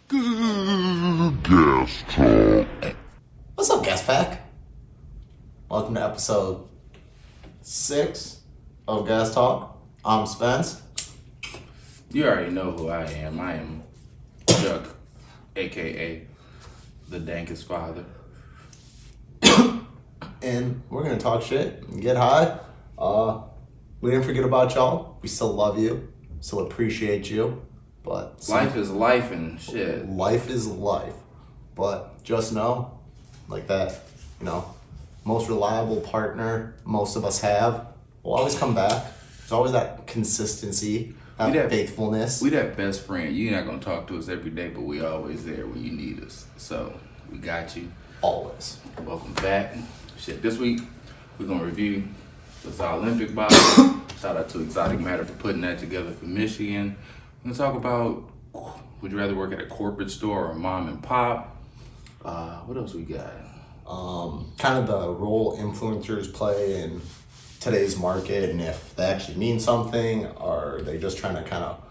Gas Talk. What's up, Gas Pack? Welcome to episode 6 of Gas Talk. I'm Spence. You already know who I am. I am Chuck, aka the dankest father. And we're going to talk shit and get high. We didn't forget about y'all. We still love you. Still appreciate you. But Life is life and shit. Life is life. But just know, like that, most reliable partner most of us have will always come back. There's always that consistency, that faithfulness. We that best friend. You're not going to talk to us every day, but we always there when you need us. So, we got you. Always. Welcome back. Shit, this week, we're going to review the Zalympic MI. Shout out to Exotic Matter for putting that together for Michigan. We're going to talk about, would you rather work at a corporate store or a mom and pop? What else we got? Kind of the role influencers play in today's market, and if they actually mean something, or are they just trying to kind of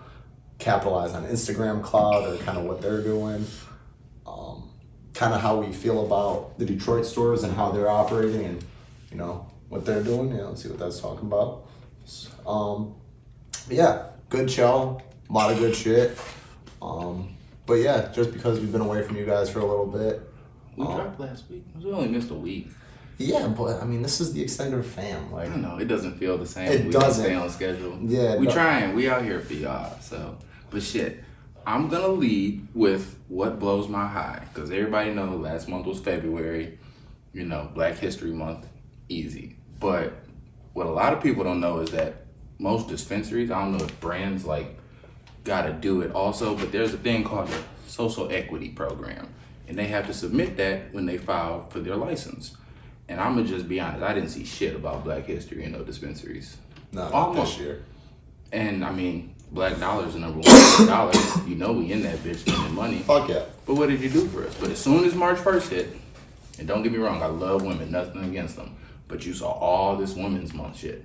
capitalize on Instagram clout, or kind of what they're doing. Kind of how we feel about the Detroit stores and how they're operating, and what they're doing. Let's see what that's talking about. Yeah, good show, a lot of good shit. But yeah, just because we've been away from you guys for a little bit. We dropped last week. We only missed a week. Yeah, but I mean, this is the extended fam. I don't know. It doesn't feel the same. It doesn't. Stay on schedule. Yeah, we trying. We out here for y'all. So, but shit, I'm gonna lead with what blows my high, because everybody knows last month was February. Black History Month, easy. But what a lot of people don't know is that most dispensaries, I don't know if brands gotta do it also, but there's a thing called the social equity program, and they have to submit that when they file for their license. And I'm gonna just be honest, I didn't see shit about Black history in no dispensaries. Not this year. And I mean, Black dollar's the number one dollar. We in that bitch spending money. Fuck yeah. But what did you do for us? But as soon as March 1st hit, and don't get me wrong, I love women, nothing against them, but you saw all this Women's Month shit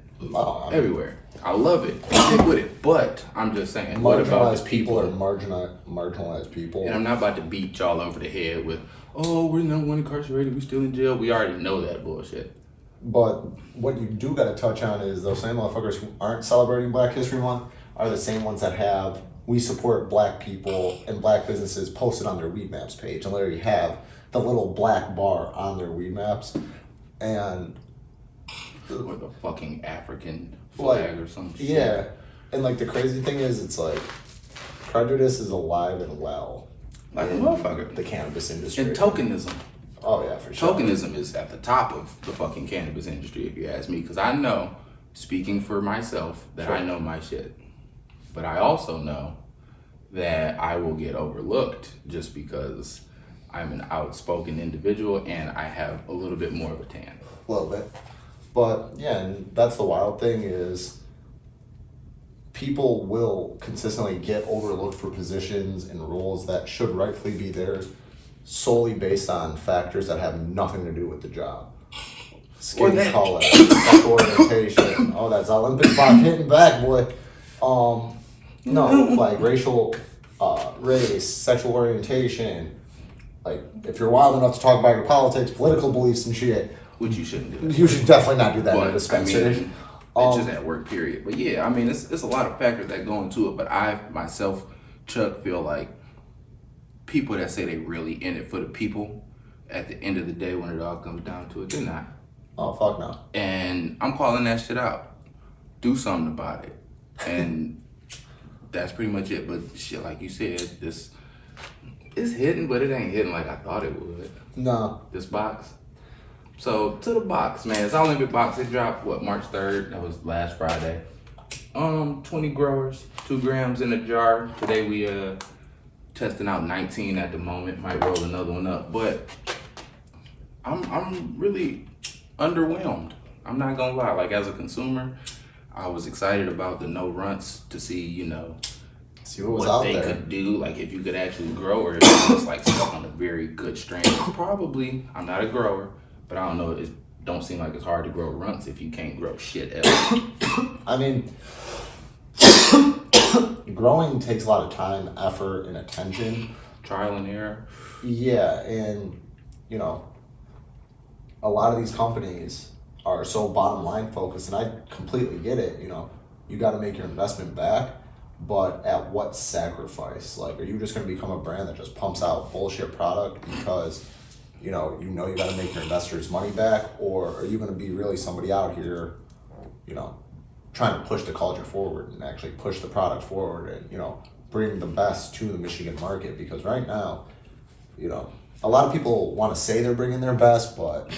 everywhere. I love it. Stick with it. But I'm just saying, what about the people? Are marginalized people. And I'm not about to beat y'all over the head with, oh, we're not one incarcerated, we're still in jail. We already know that bullshit. But what you do got to touch on is those same motherfuckers who aren't celebrating Black History Month are the same ones that have "We support Black people and Black businesses" posted on their Weed Maps page, and literally have the little black bar on their Weed Maps, and with a fucking African flag or some shit. Yeah, and the crazy thing is, it's prejudice is alive and well. Like a motherfucker. The cannabis industry. And tokenism. Oh, yeah, for sure. Tokenism is at the top of the fucking cannabis industry, if you ask me. Because I know, speaking for myself, that I know my shit. But I also know that I will get overlooked just because I'm an outspoken individual and I have a little bit more of a tan. A little bit. But, yeah, and that's the wild thing is people will consistently get overlooked for positions and roles that should rightfully be theirs solely based on factors that have nothing to do with the job. Skin color, sexual orientation. Oh, that's Olympic box hitting back, boy. Racial, race, sexual orientation. If you're wild enough to talk about your politics, political beliefs and shit. Which you shouldn't do. You should definitely not do that in a dispensary. It's just at work, period. But yeah, it's a lot of factors that go into it. But I, myself, Chuck, feel like people that say they really in it for the people, at the end of the day, when it all comes down to it, they're not. Oh, fuck no. And I'm calling that shit out. Do something about it. And that's pretty much it. But shit, like you said, it's hitting, but it ain't hitting like I thought it would. No. This box. So, to the box, man. It's Zalympic box. It dropped, March 3rd? That was last Friday. 20 growers, 2 grams in a jar. Today we testing out 19 at the moment. Might roll another one up. But I'm really underwhelmed. I'm not gonna lie. As a consumer, I was excited about the no runts to see, what they could do. If you could actually grow, or if it was stuck on a very good strain. Probably, I'm not a grower, but I don't know, it don't seem like it's hard to grow runts if you can't grow shit else. I mean, growing takes a lot of time, effort, and attention. trial and error. Yeah, and you know, a lot of these companies are so bottom line focused, and I completely get it. You know, you got to make your investment back, but at what sacrifice? Like, are you just going to become a brand that just pumps out bullshit product because you got to make your investors money back, or are you going to be really somebody out here, you know, trying to push the culture forward and actually push the product forward and, you know, bring the best to the Michigan market? Because right now, you know, a lot of people want to say they're bringing their best, but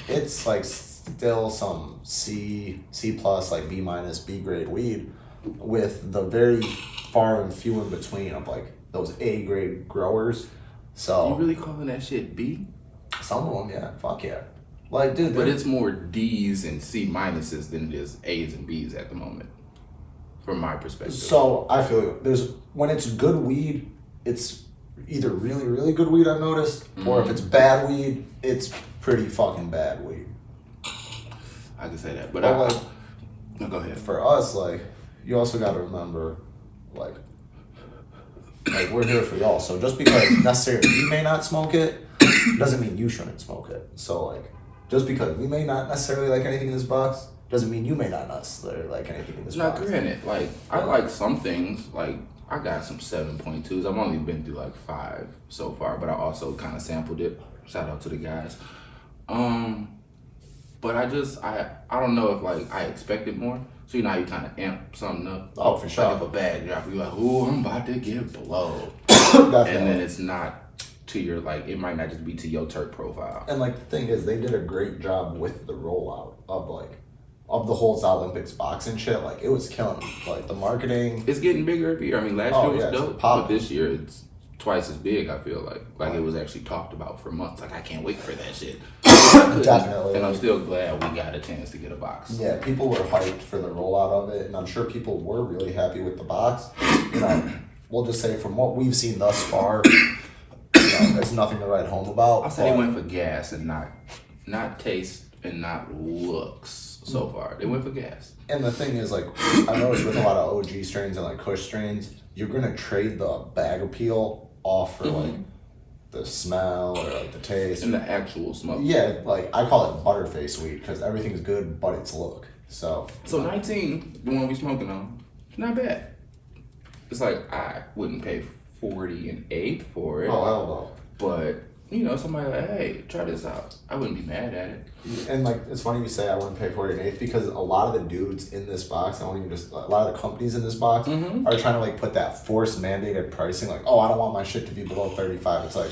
it's like still some C plus, like B minus, B grade weed with the very far and few in between of like those A grade growers. So You really calling that shit B? some of them, yeah, fuck yeah. Like, dude, But it's more D's and C minuses than it is A's and B's at the moment, from my perspective. so I feel when it's good weed, it's either really, really good weed, I've noticed, or if it's bad weed, it's pretty fucking bad weed. I can say that, but no, go ahead. For us, like, you also got to remember, like we're here for y'all. So just because necessarily we may not smoke it, doesn't mean you shouldn't smoke it. So like, just because we may not necessarily like anything in this box, doesn't mean you may not necessarily like anything in this Now, box. granted, like, I like some things. Like, I got some 7.2s. I've only been through like 5 so far, but I also kind of sampled it. Shout out to the guys. But I don't know if like I expected more. So you know how you kind of amp something up. Oh, for sure. Like if a bag drop, you're like, "Ooh, I'm about to get blown," Definitely. and then it's not to your like. It might not just be to your Turk profile. And like the thing is, they did a great job with the rollout of the whole Zalympics box and shit. Like, it was killing them. Like, the marketing. It's getting bigger every year. I mean, last year was yeah, it's dope, but popping. this year it's twice as big. I feel like it was actually talked about for months. Like, I can't wait for that shit. Definitely. And I'm still glad we got a chance to get a box. Yeah, people were hyped for the rollout of it, and I'm sure people were really happy with the box. You know, we'll just say from what we've seen thus far, you know, there's nothing to write home about. I say they went for gas and not taste and not looks so far. They went for gas. And the thing is, like, I noticed with a lot of OG strains and like Kush strains, you're gonna trade the bag appeal off for like the smell or like the taste And the actual smoke. Yeah, like I call it butterface weed because everything's good but its look. So 19, the one we smoking on, not bad. It's like I wouldn't pay 40 and 8 for it. oh hell no. But you know, somebody like, hey, try this out. I wouldn't be mad at it. And like, it's funny you say I wouldn't pay 40 and 8 because a lot of the dudes in this box, a lot of the companies in this box are trying to like put that forced mandated pricing. Like, oh, I don't want my shit to be below 35. It's like,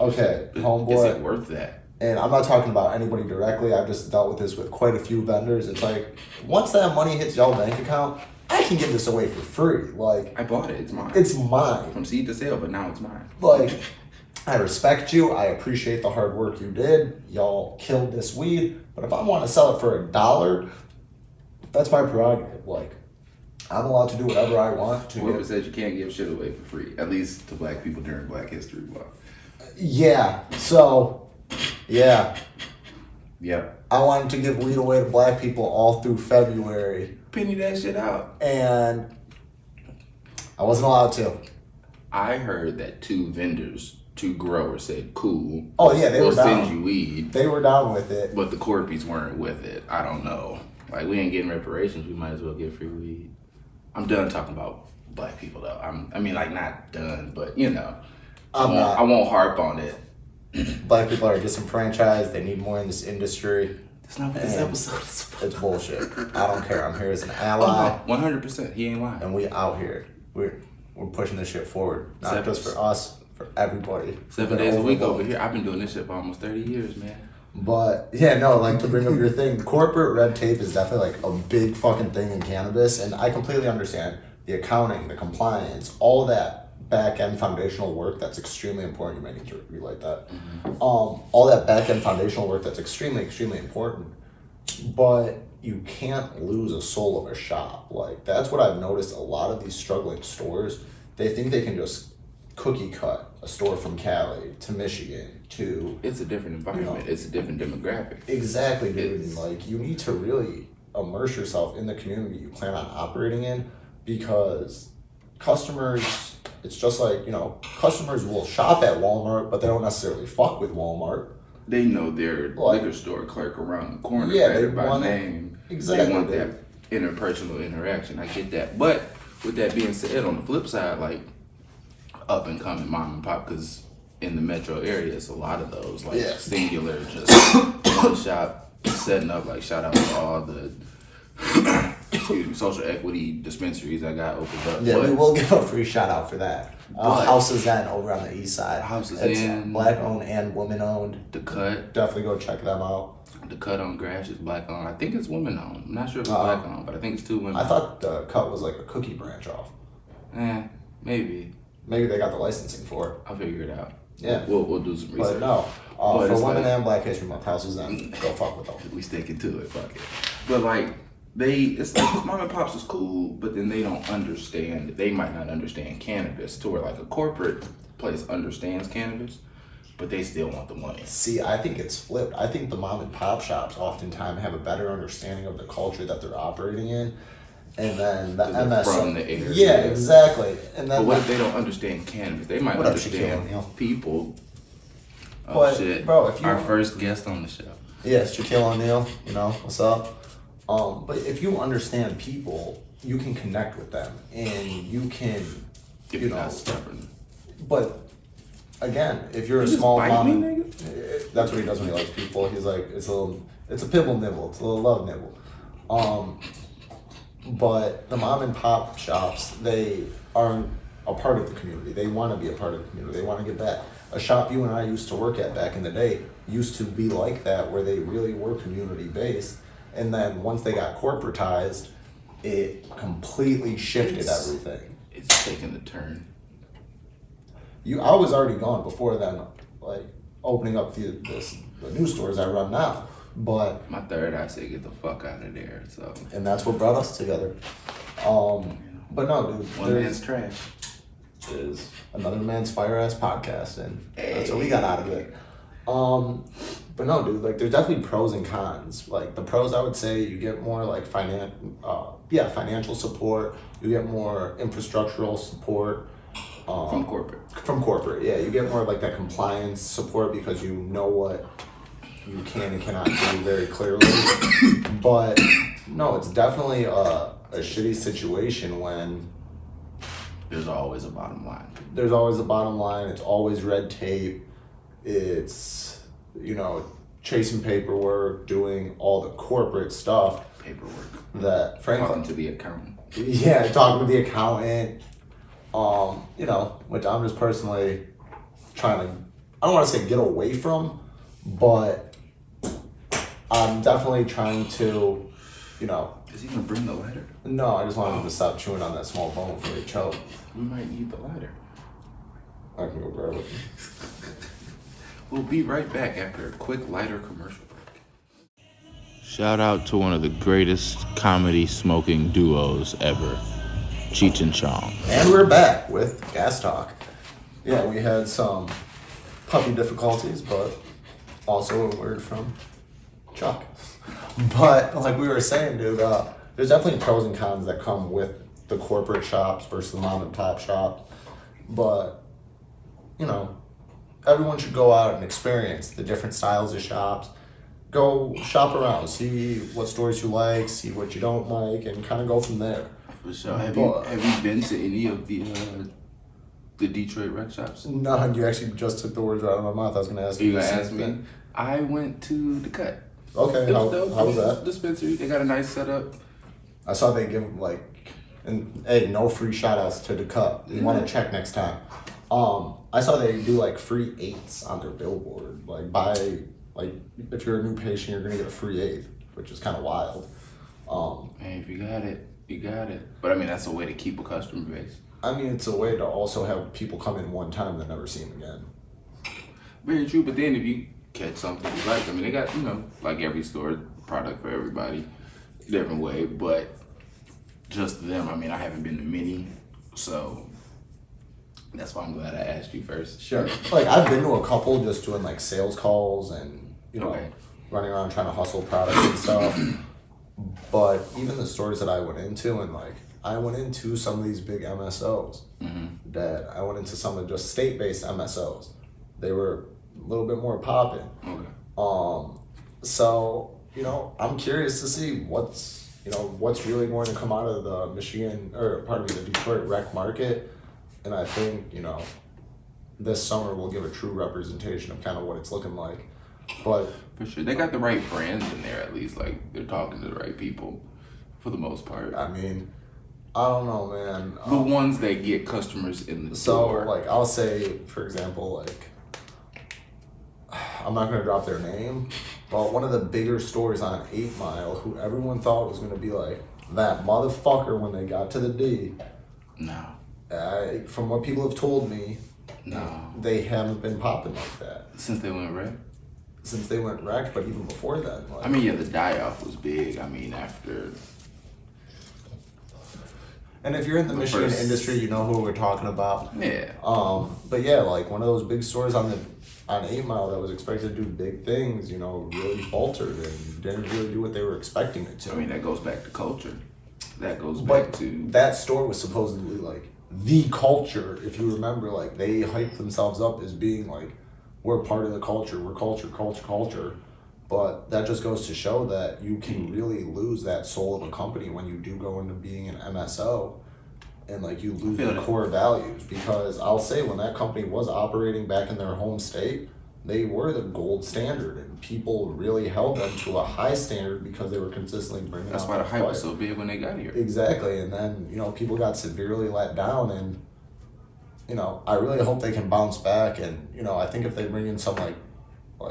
okay, homeboy. Is it worth that? And I'm not talking about anybody directly. I've just dealt with this with quite a few vendors. It's like, once that money hits y'all bank account, I can give this away for free. Like, I bought it. It's mine. it's mine. From seed to sale, but now it's mine. Like, I respect you. I appreciate the hard work you did. Y'all killed this weed. But if I want to sell it for $1, that's my prerogative. Like, I'm allowed to do whatever I want to. Whoever says you can't give shit away for free, at least to black people during Black History Month. Yeah. So, yeah. Yep. I wanted to give weed away to black people all through February. Penny that shit out. And I wasn't allowed to. I heard that 2 growers said, cool. Oh, yeah, they we'll were down. send you weed. They were down with it. But the corpies weren't with it. I don't know. Like, we ain't getting reparations. We might as well get free weed. I'm done talking about black people, though. I mean, like, not done, but, you know. I won't harp on it. Black people are disenfranchised. They need more in this industry. That's not what this episode is about. It's bullshit. I don't care. I'm here as an ally. Oh, no, 100%. He ain't lying. And we out here. We're pushing this shit forward. Not just for us, for everybody. 7 days a week over here. I've been doing this shit for almost 30 years, man. But yeah, no, like to bring up your thing, corporate red tape is definitely like a big fucking thing in cannabis, and I completely understand the accounting, the compliance, all that back end foundational work that's extremely important. You might need to relight that. All that back end foundational work that's extremely, extremely important. But you can't lose a soul of a shop. Like, that's what I've noticed. A lot of these struggling stores, they think they can just cookie cut a store from Cali to Michigan to... It's a different environment. You know, it's a different demographic. Exactly, dude. And like, you need to really immerse yourself in the community you plan on operating in, because customers It's just like, customers will shop at Walmart, but they don't necessarily fuck with Walmart. They know their liquor store clerk around the corner they by want name. Exactly. They want that interpersonal interaction. I get that. But with that being said, on the flip side, like up and coming mom and pop, because in the metro area, it's a lot of those singular, just one shop setting up. Like shout out to all the social equity dispensaries I got opened up. Yeah, we will give a free shout out for that. Houses Inn over on the east side. Houses Inn, black owned and woman owned. The Cut. Definitely go check them out. The Cut on Grass is black owned. I think it's woman owned. I'm not sure if it's black owned, but I think it's 2 women. I thought the Cut was like a cookie branch off. Maybe. Maybe they got the licensing for it. I'll figure it out. Yeah. We'll do some research. But no. For Women and Black History Month, Houses Inn, go fuck with them. We sticking to it, fuck it. But like, it's like mom and pops is cool, but then they don't understand. They might not understand cannabis to where like a corporate place understands cannabis, but they still want the money. See, I think it's flipped. I think the mom and pop shops oftentimes have a better understanding of the culture that they're operating in, and then the MSO from the area. Yeah, exactly. And then but what if they don't understand cannabis? They might understand people. Oh but, shit, bro! If you our first guest on the show. Yes, Shaquille O'Neal. What's up? But if you understand people, you can connect with them, and you can, if you're not stubborn. But again, if you're a small mom, that's what he does when he likes people. He's like, it's a pibble nibble, it's a little love nibble. But the mom and pop shops, they aren't a part of the community. They want to be a part of the community. They want to give back. A shop you and I used to work at back in the day used to be like that, where they really were community based. And then once they got corporatized, it completely shifted everything. It's taken a turn. I was already gone before then, like opening up the new stores I run now. But my third eye said get the fuck out of there. So and that's what brought us together. But no, dude. One man's trash is another man's fire ass podcast, and that's what we got out of it. But no, dude, like there's definitely pros and cons. Like the pros, I would say you get more like financial support. You get more infrastructural support. From corporate. From corporate, yeah. You get more of like that compliance support because you know what you can and cannot do very clearly. But no, it's definitely a shitty situation when there's always a bottom line. There's always a bottom line. It's always red tape. It's, chasing paperwork, doing all the corporate stuff. Paperwork. That, frankly. Talking to the accountant. Yeah, talking to the accountant. Which I'm just personally trying to, I don't want to say get away from, but I'm definitely trying to, Is he gonna bring the lighter? No, I just wanted him to stop chewing on that small bone before he choke. We might need the lighter. I can go grab it. We'll be right back after a quick lighter commercial break. Shout out to one of the greatest comedy smoking duos ever, Cheech and Chong. And we're back with Gas Talk. Yeah, we had some puppy difficulties, but also a word from Chuck. But like we were saying, dude, there's definitely pros and cons that come with the corporate shops versus the mom and pop shop. But, everyone should go out and experience the different styles of shops. Go shop around, see what stores you like, see what you don't like, and kind of go from there. For sure. Have you been to any of the Detroit rec shops? No, you actually just took the words right out of my mouth. I was going to ask you. You going to ask me? I went to the Cut. Okay, how was that? Dispensary. They got a nice setup. I saw they give no free shout outs to the Cut. You want to check next time. I saw they do free 8s on their billboard. If you're a new patient, you're gonna get a free 8, which is kind of wild. Hey, if you got it, you got it. But I mean, that's a way to keep a customer base. I mean, it's a way to also have people come in one time and never see them again. Very true. But then if you catch something you like, I mean, they got like every store, product for everybody, different way. But just them. I mean, I haven't been to many, so. That's why I'm glad I asked you first. Sure. I've been to a couple just doing sales calls and, running around trying to hustle products and stuff. But even the stores that I went into and I went into some of these big MSOs. That I went into some of just state-based MSOs. They were a little bit more popping. Okay. So, I'm curious to see what's really going to come out of the the Detroit rec market. And I think, this summer will give a true representation of kind of what it's looking like. But for sure, they got the right brands in there at least. Like, they're talking to the right people for the most part. I mean, I don't know, man. The ones that get customers in the store. So, like, I'll say, for example, like, I'm not going to drop their name, but one of the bigger stores on 8 Mile, who everyone thought was going to be like that motherfucker when they got to the D. No. From what people have told me, no, they haven't been popping like that. Since they went rec? Since they went rec, but even before that. Like, I mean, yeah, the die-off was big. I mean, after... And if you're in the Michigan industry, you know who we're talking about. Yeah. But yeah, like one of those big stores on 8 Mile that was expected to do big things, really faltered and didn't really do what they were expecting it to. I mean, that goes back to culture. That goes back to... That store was supposedly like the culture. If you remember, like they hyped themselves up as being like, we're part of the culture, we're culture. But that just goes to show that you can really lose that soul of a company when you do go into being an MSO and like you lose the core values. Because I'll say when that company was operating back in their home state, they were the gold standard and people really held them to a high standard because they were consistently bringing That's why the hype was so big when they got here. Exactly. And then, people got severely let down and, I really hope they can bounce back. And, I think if they bring in some like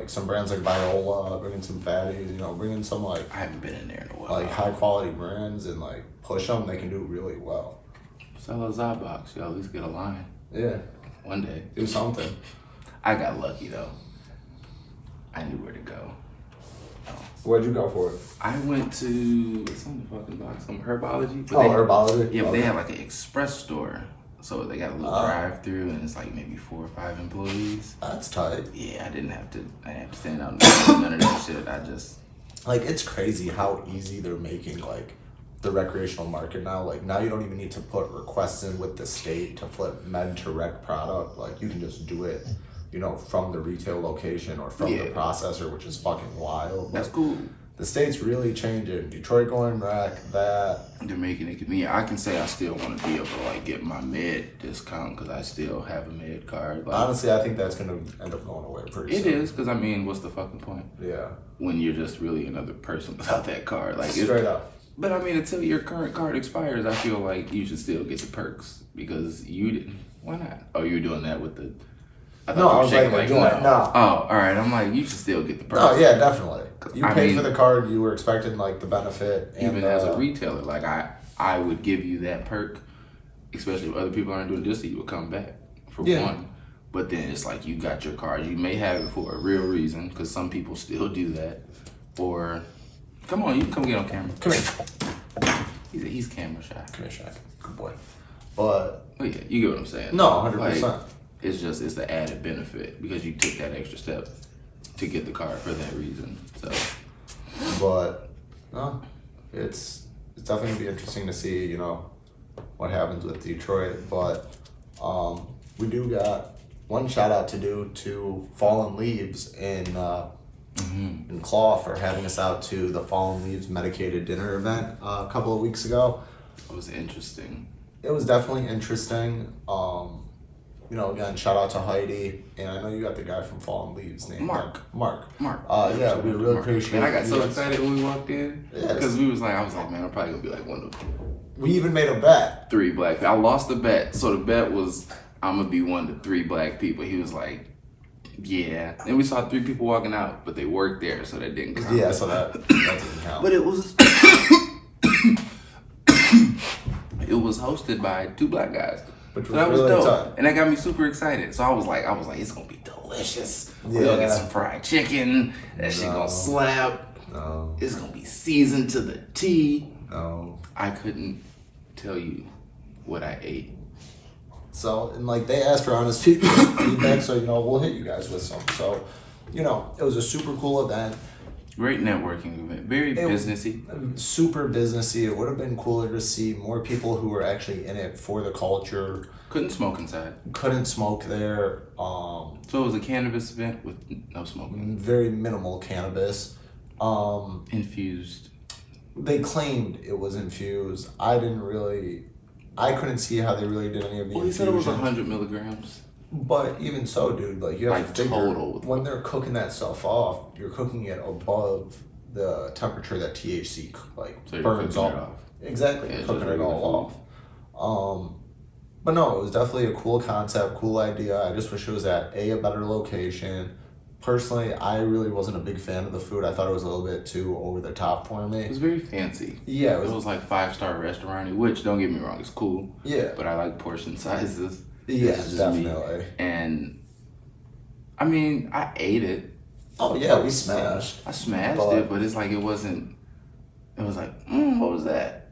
some brands like Viola, bring in some fatties, bring in some like... I haven't been in there in a while. Like high quality brands and like push them, they can do really well. Sell a Zybox, you at least get a line. Yeah. One day. Do something. I got lucky though. I knew where to go. Where'd you go for it? I went to, it's on the fucking box, some Herbology. Herbology? Yeah, but they have like an express store. So they got a little drive-through and it's like maybe 4 or 5 employees. That's tight. Yeah, I didn't have to stand out and do none of that shit. I just... Like, it's crazy how easy they're making, like, the recreational market now. Like, now you don't even need to put requests in with the state to flip med to rec product. Like, you can just do it, from the retail location or from the processor, which is fucking wild. That's cool. The state's really changing. Detroit going rec, that. They're making it convenient. I can say I still want to be able to, like, get my med discount because I still have a med card. Like, honestly, I think that's going to end up going away pretty soon. It is, because, I mean, what's the fucking point? Yeah. When you're just really another person without that card. Like, straight up. But, I mean, until your current card expires, I feel like you should still get the perks because you didn't. Why not? Oh, you were doing that with the... I was like no. Oh, all right. I'm like, you should still get the perks. Oh, yeah, definitely. You paid for the card, you were expecting, like, the benefit. And, even as a retailer, like, I would give you that perk, especially if other people aren't doing it, just so you would come back, for one. But then it's like, you got your card. You may have it for a real reason, because some people still do that. Or, come on, you can come get on camera. Come here. He's camera shy. Come here, Shaq. Good boy. But... Oh, yeah, you get what I'm saying. No, 100%. Like, it's the added benefit, because you took that extra step to get the card for that reason. So, but no, it's definitely gonna be interesting to see, what happens with Detroit. But we do got one shout out to do to Fallen Leaves in Claw for having us out to the Fallen Leaves medicated dinner event a couple of weeks ago. It was interesting. It was definitely interesting. Again, shout out to Heidi, and I know you got the guy from Fallen Leaves named Mark. Yeah, we really appreciate it. And I got so excited when we walked in because I was like, man, I'm probably gonna be like one of them. We even made a bet. 3 black people. I lost the bet, so the bet was I'm gonna be one of the 3 black people. He was like, yeah. And we saw 3 people walking out, but they worked there, so that didn't count. Yeah, so that didn't count. But it was it was hosted by 2 black guys. Which was, so that was really dope. tough. And that got me super excited. So I was like, it's gonna be delicious. We're gonna get some fried chicken. That shit gonna slap. No. It's gonna be seasoned to the T. No. I couldn't tell you what I ate. So, and like they asked for honest feedback, so we'll hit you guys with some. So, it was a super cool event. Great networking event. Very businessy. Super businessy. It would have been cooler to see more people who were actually in it for the culture. Couldn't smoke inside. Couldn't smoke there. So it was a cannabis event with no smoking. Very minimal cannabis. Infused. They claimed it was infused. I couldn't see how they really did any of the Well, he said it was 100 milligrams. But even so, dude, like you have to figure total. when they're cooking that stuff off, you're cooking it above the temperature that THC so burns off. Exactly, yeah, you're cooking it all off. But no, it was definitely a cool concept, cool idea. I just wish it was at a better location. Personally, I really wasn't a big fan of the food. I thought it was a little bit too over the top for me. It was very fancy. Yeah, it was like 5-star restaurant, which don't get me wrong, it's cool. Yeah, but I like portion sizes. Yeah, definitely. Me. And I mean, I ate it. Oh yeah, we smashed. I smashed it, but it's like it wasn't. It was like, what was that?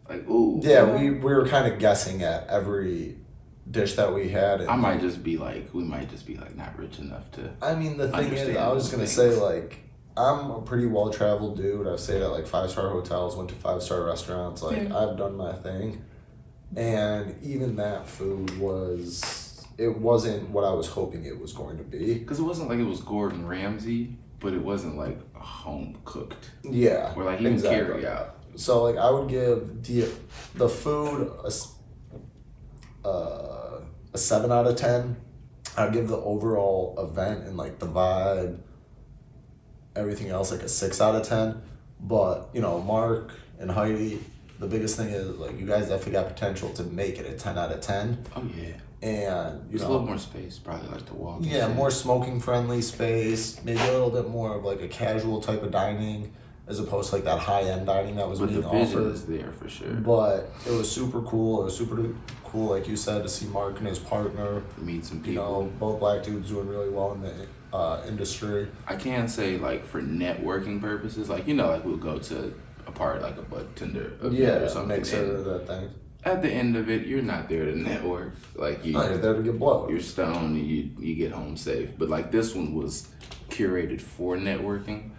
Like, ooh. Yeah, we were kind of guessing at every dish that we had. And we might just be like not rich enough to. I mean, the thing is, I was gonna say, like, I'm a pretty well traveled dude. I've stayed at like 5-star hotels, went to 5-star restaurants. Like, I've done my thing. And even that food it wasn't what I was hoping it was going to be. Because it wasn't like it was Gordon Ramsay, but it wasn't like home cooked. Yeah. Or like even carry out. So like I would give the food a 7 out of 10. I'd give the overall event and like the vibe, everything else like a 6 out of 10. But, Mark and Heidi, the biggest thing is, like, you guys definitely got potential to make it a 10 out of 10. Oh, yeah. And, There's a little more space, probably, like, to walk. Yeah, more smoking-friendly space. Maybe a little bit more of, like, a casual type of dining as opposed to, like, that high-end dining that was being offered. But the vision is there, for sure. But it was super cool. It was super cool, like you said, to see Mark and his partner. Meet some people. Both black dudes doing really well in the industry. I can say, like, for networking purposes, like, like, we'll go to a part like a bud tender event or something. Make sure that thing. At the end of it, you're not there to network. Like you're there to get blown. You're stoned. You get home safe. But like this one was curated for networking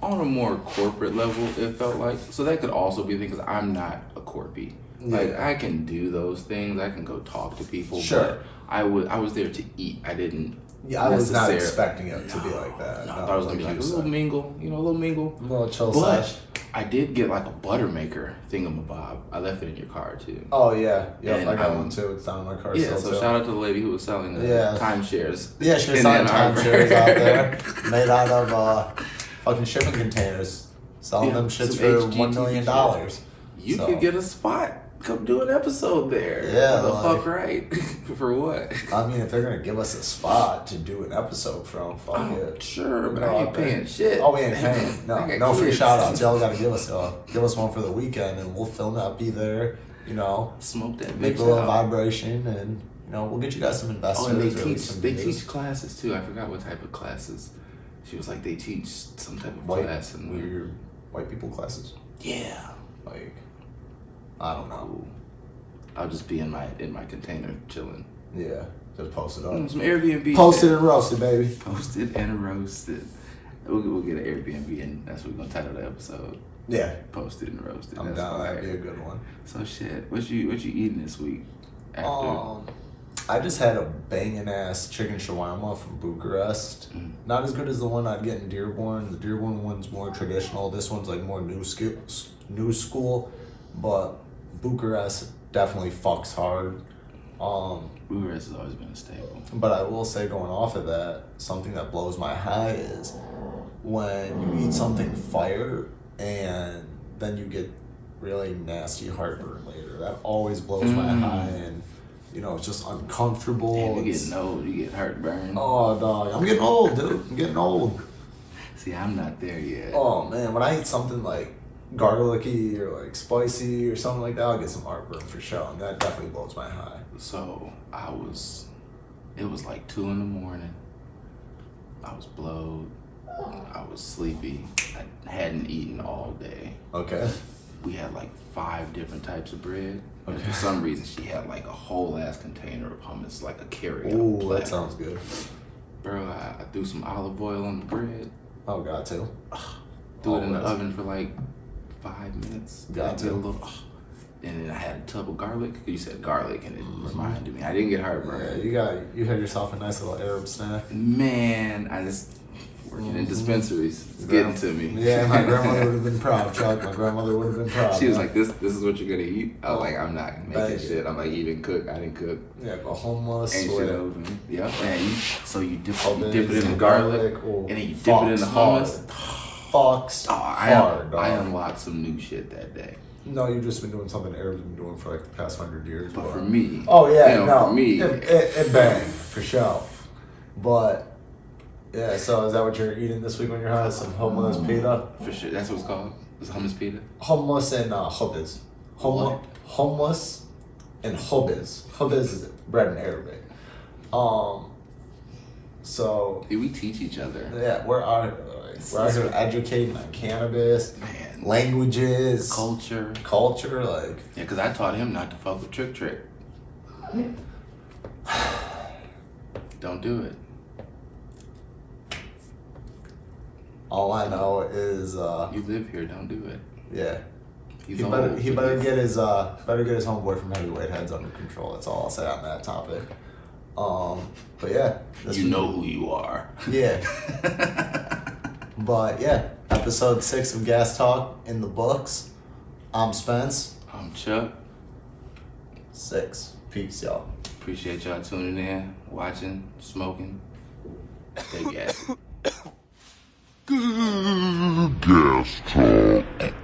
on a more corporate level. It felt like so that could also be the thing because I'm not a corpy. Like I can do those things. I can go talk to people. Sure. But I was there to eat. I didn't. Yeah, I was not expecting it to be like that. No, I thought it was gonna be like a little mingle. A little mingle. A little chill slash. I did get like a butter maker thingamabob. I left it in your car too. Oh yeah, I got one too. It's down in my car. Yeah, so shout out to the lady who was selling the timeshares. Yeah, she was selling timeshares out there, made out of fucking shipping containers, selling them shits for $1 million. You could get a spot. Come do an episode there. Yeah. The fuck right? For what? I mean, if they're going to give us a spot to do an episode from, fuck it. Sure, but I ain't paying shit. Oh, we ain't paying. No free shout outs. Y'all got to give us one for the weekend and we'll film that, be there, Smoke that make a little vibration and, we'll get you guys some investors. Oh, and they teach classes too. I forgot what type of classes. She was like, they teach some type of class. And weird white people classes? Yeah. Like... I don't know. I'll just be in my container chilling. Yeah, just post it up. Some Airbnb. Posted and roasted, baby. Posted and roasted. We'll get an Airbnb and that's what we're gonna title the episode. Yeah. Posted and roasted. I'm down. That'd be a good one. So shit, what you eating this week? After? I just had a banging ass chicken shawarma from Bucharest. Not as good as the one I'd get in Dearborn. The Dearborn one's more traditional. This one's like more new school, but Bucharest definitely fucks hard. Bucharest has always been a staple. But I will say, going off of that, something that blows my high is when you eat something fire and then you get really nasty heartburn later. That always blows my high, and it's just uncomfortable. Damn, you're getting old. You get heartburn. Oh, dog. I'm getting old, dude. I'm getting old. See, I'm not there yet. Oh, man. When I eat something like garlicky or like spicy or something like that, I'll get some heartburn for sure, and that definitely blows my high. So it was like 2 a.m. I was blowed. I was sleepy. I hadn't eaten all day. Okay. We had like 5 different types of bread. Okay. And for some reason, she had like a whole ass container of hummus, like a carry-out. Ooh, platter. that sounds good. Bro, I threw some olive oil on the bread. Oh, got to. threw it in the Always. oven for like 5 minutes. Got Get to. a little. And then I had a tub of garlic. You said garlic, and it reminded me. I didn't get heartburn. Yeah, you had yourself a nice little Arab snack. Man, I just working in dispensaries. It's getting to me. Yeah, my grandmother would have been proud, Chuck. My grandmother would have been proud. She was man. like, "This is what you're gonna eat." I was like, "I'm not making Thank shit." you. I'm like, "You didn't cook. I didn't cook." Yeah, go homeless. Ain't with shit over me. Yeah, man. You dip hummus it in the and garlic, oh, and then you dip it in the hummus. Fox. Oh, Hard, I dog. unlocked some new shit that day. No, you've just been doing something Arabs been doing for like the past 100 years. But for me, oh yeah, you know, no, for me, it banged for sure. But yeah, so is that what you're eating this week when you're high? Some hummus pita, for sure, that's what it's called. It's hummus pita. hummus and hubis. What? Hummus and hubis. Hubis is bread in Arabic. So Did we teach each other? yeah, we're out here educating on cannabis, Man. languages, Culture. like. Yeah, because I taught him not to fuck with Trick. Don't do it. All I know is You live here. Don't do it. yeah. He's He old, better but get his homeboy from Heavyweight Heads under control. That's all I'll say on that topic. But yeah, You know who you are. yeah. But yeah, episode 6 of Gas Talk in the books. I'm Spence. I'm Chuck. 6. Peace, y'all. Appreciate y'all tuning in, watching, smoking. Stay gassy. Gas Talk.